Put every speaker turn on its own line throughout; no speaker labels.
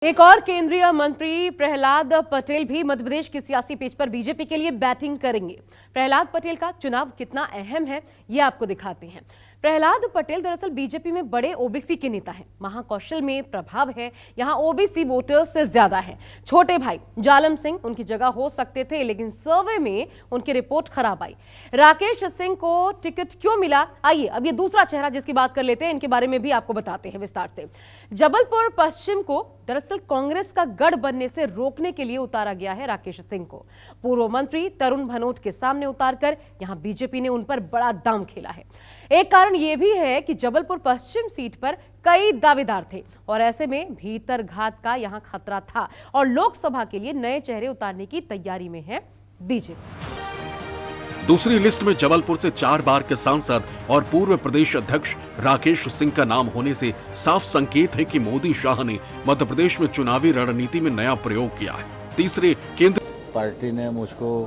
एक और केंद्रीय मंत्री प्रहलाद पटेल भी मध्य प्रदेश की सियासी पिच पर बीजेपी के लिए बैटिंग करेंगे। प्रहलाद पटेल का चुनाव कितना अहम है ये आपको दिखाते हैं। प्रहलाद पटेल दरअसल बीजेपी में बड़े ओबीसी के नेता हैं। महाकौशल में प्रभाव है, यहां ओबीसी वोटर्स से ज्यादा है। छोटे भाई जालम सिंह उनकी जगह हो सकते थे, लेकिन सर्वे में उनकी रिपोर्ट खराब आई। राकेश सिंह को टिकट क्यों मिला, आइए अब ये दूसरा चेहरा जिसकी बात कर लेते हैं, इनके बारे में भी आपको बताते हैं विस्तार से। जबलपुर पश्चिम को दरअसल कांग्रेस का गढ़ बनने से रोकने के लिए उतारा गया है राकेश सिंह को। पूर्व मंत्री तरुण भनोट के सामने उतारकर यहां बीजेपी ने उन पर बड़ा दांव खेला है। एक कारण यह भी है कि जबलपुर पश्चिम सीट पर कई दावेदार थे और ऐसे में भीतर घात का यहां खतरा था और लोकसभा के लिए नए चेहरे उतारने की तैयारी में है बीजेपी।
दूसरी लिस्ट में जबलपुर से 4 बार के सांसद और पूर्व प्रदेश अध्यक्ष राकेश सिंह का नाम होने से साफ संकेत है कि मोदी शाह ने मध्य प्रदेश में चुनावी रणनीति में नया प्रयोग किया है। तीसरे केंद्र
पार्टी ने मुझको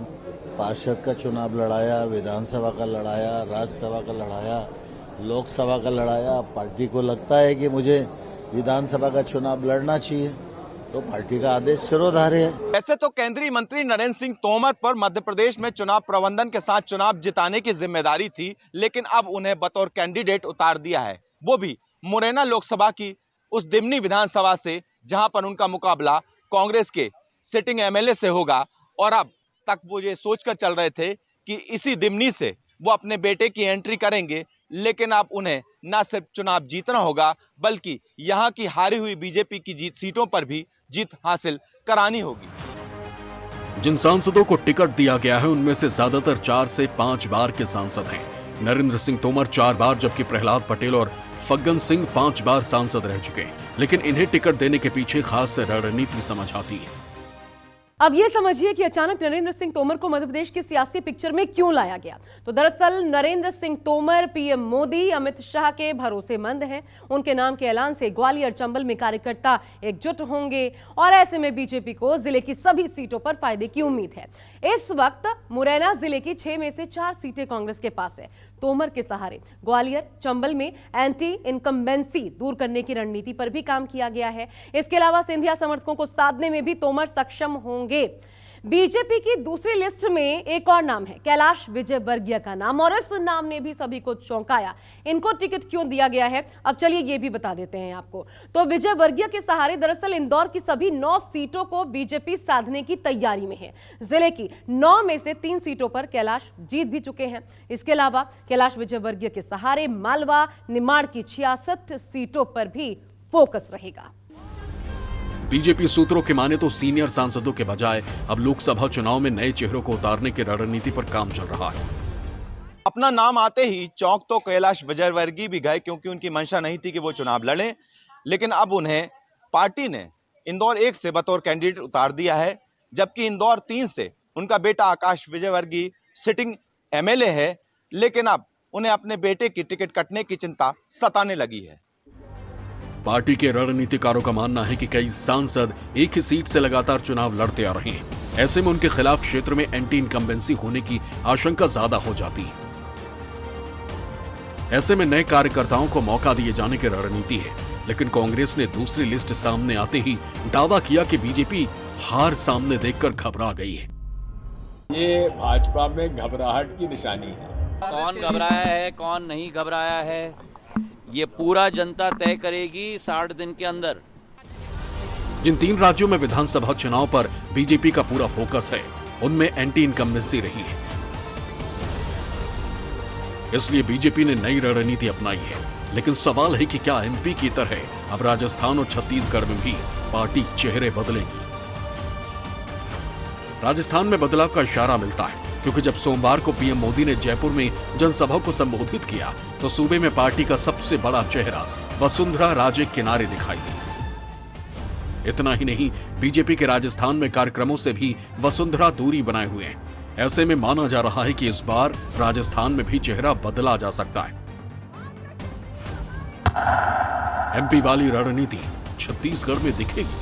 पार्षद का चुनाव लड़ाया, विधानसभा का लड़ाया, राज्यसभा का लड़ाया, लोकसभा का लड़ाया। पार्टी को लगता है कि मुझे विधानसभा का चुनाव लड़ना चाहिए, तो पार्टी का आदेश सिरोधार्य है।
वैसे तो केंद्रीय मंत्री नरेंद्र सिंह तोमर पर मध्य प्रदेश में चुनाव प्रबंधन के साथ चुनाव जिताने की जिम्मेदारी थी, लेकिन अब उन्हें बतौर कैंडिडेट उतार दिया है, वो भी मुरैना लोकसभा की उस दिमनी विधानसभा से जहां पर उनका मुकाबला कांग्रेस के सिटिंग एमएलए से होगा। और अब तक वो ये सोचकर चल रहे थे कि इसी दिमनी से वो अपने बेटे की एंट्री करेंगे, लेकिन अब उन्हें न सिर्फ चुनाव जीतना होगा बल्कि यहां की हारी हुई बीजेपी की सीटों पर भी जीत हासिल करानी होगी।
जिन सांसदों को टिकट दिया गया है उनमें से ज्यादातर 4 से 5 बार के सांसद हैं। नरेंद्र सिंह तोमर 4 बार, जबकि प्रहलाद पटेल और फग्गन सिंह 5 बार सांसद रह चुके हैं, लेकिन इन्हें टिकट देने के पीछे खास रणनीति समझ आती है।
अब ये समझिए कि अचानक नरेंद्र सिंह तोमर को मध्य प्रदेश की सियासी पिक्चर में क्यों लाया गया। तो दरअसल नरेंद्र सिंह तोमर पीएम मोदी अमित शाह के भरोसेमंद हैं। उनके नाम के ऐलान से ग्वालियर चंबल में कार्यकर्ता एकजुट होंगे और ऐसे में बीजेपी को जिले की सभी सीटों पर फायदे की उम्मीद है। इस वक्त मुरैना जिले की 6 में से 4 सीटें कांग्रेस के पास है। तोमर के सहारे ग्वालियर चंबल में एंटी इनकम्बेंसी दूर करने की रणनीति पर भी काम किया गया है। इसके अलावा सिंधिया समर्थकों को साधने में भी तोमर सक्षम होंगे। बीजेपी की दूसरी लिस्ट में एक और नाम है, कैलाश विजयवर्गीय का नाम, और इस नाम ने भी सभी को चौंकाया। इनको टिकट क्यों दिया गया है, अब चलिए ये भी बता देते हैं आपको। तो विजयवर्गीय के सहारे दरअसल इंदौर की सभी 9 सीटों को बीजेपी साधने की तैयारी में है। जिले की 9 में से 3 सीटों पर कैलाश जीत भी चुके हैं। इसके अलावा कैलाश विजयवर्गीय के सहारे मालवा निमाड़ की 66 सीटों पर भी फोकस रहेगा।
बीजेपी सूत्रों के माने तो सीनियर सांसदों के बजाय अब लोकसभा चुनाव में नए चेहरों को उतारने की रणनीति पर काम चल रहा है।
अपना नाम आते ही चौंक तो कैलाश विजयवर्गीय भी गए, क्योंकि उनकी मंशा नहीं थी कि वो चुनाव लड़ें, लेकिन अब उन्हें पार्टी ने इंदौर 1 से बतौर कैंडिडेट उतार दिया है, जबकि इंदौर 3 से उनका बेटा आकाश विजयवर्गीय सिटिंग एमएलए है, लेकिन अब उन्हें अपने बेटे की टिकट कटने की चिंता सताने लगी है।
पार्टी के रणनीतिकारों का मानना है कि कई सांसद एक ही सीट से लगातार चुनाव लड़ते आ रहे हैं। ऐसे में उनके खिलाफ क्षेत्र में एंटी इनकम्बेंसी होने की आशंका ज्यादा हो जाती है। ऐसे में नए कार्यकर्ताओं को मौका दिए जाने की रणनीति है, लेकिन कांग्रेस ने दूसरी लिस्ट सामने आते ही दावा किया कि बीजेपी हार सामने देखकर घबरा गई है।
ये भाजपा में घबराहट की निशानी है।
कौन घबराया है, कौन नहीं घबराया है, ये पूरा जनता तय करेगी 60 दिन के अंदर।
जिन 3 राज्यों में विधानसभा चुनाव पर बीजेपी का पूरा फोकस है, उनमें एंटी इनकम्बेंसी रही है। इसलिए बीजेपी ने नई रणनीति अपनाई है, लेकिन सवाल है कि क्या एमपी की तरह अब राजस्थान और छत्तीसगढ़ में भी पार्टी चेहरे बदलेगी। राजस्थान में बदलाव का इशारा मिलता है, क्योंकि जब सोमवार को पीएम मोदी ने जयपुर में जनसभा को संबोधित किया तो सूबे में पार्टी का सबसे बड़ा चेहरा वसुंधरा राजे किनारे दिखाई दी। इतना ही नहीं, बीजेपी के राजस्थान में कार्यक्रमों से भी वसुंधरा दूरी बनाए हुए हैं। ऐसे में माना जा रहा है कि इस बार राजस्थान में भी चेहरा बदला जा सकता है। एमपी वाली रणनीति छत्तीसगढ़ में दिखेगी।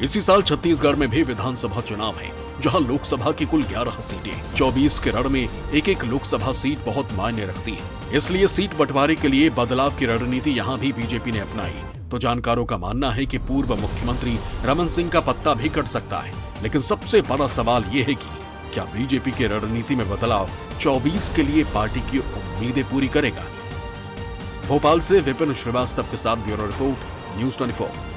इसी साल छत्तीसगढ़ में भी विधानसभा चुनाव है, जहां लोकसभा की कुल 11 सीटें, 24 के रण में एक लोकसभा सीट बहुत मायने रखती है। इसलिए सीट बंटवारे के लिए बदलाव की रणनीति यहां भी बीजेपी ने अपनाई। तो जानकारों का मानना है कि पूर्व मुख्यमंत्री रमन सिंह का पत्ता भी कट सकता है। लेकिन सबसे बड़ा सवाल यह है कि क्या बीजेपी के रणनीति में बदलाव 24 के लिए पार्टी की उम्मीदें पूरी करेगा। भोपाल से विपिन श्रीवास्तव के साथ ब्यूरो रिपोर्ट, न्यूज़ 24।